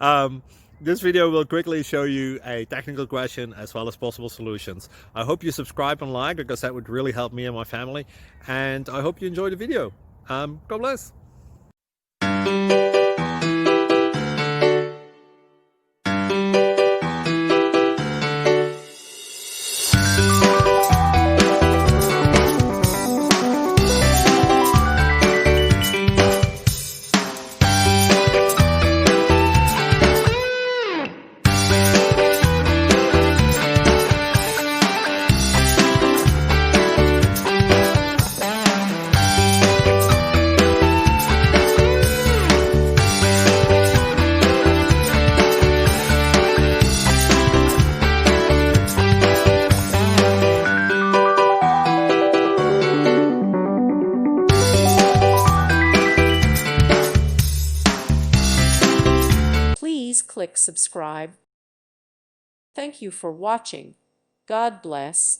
um, this video will quickly show you a technical question as well as possible solutions. I hope you subscribe and like, because that would really help me and my family. And I hope you enjoy the video. God bless. Please click subscribe. Thank you for watching. God bless.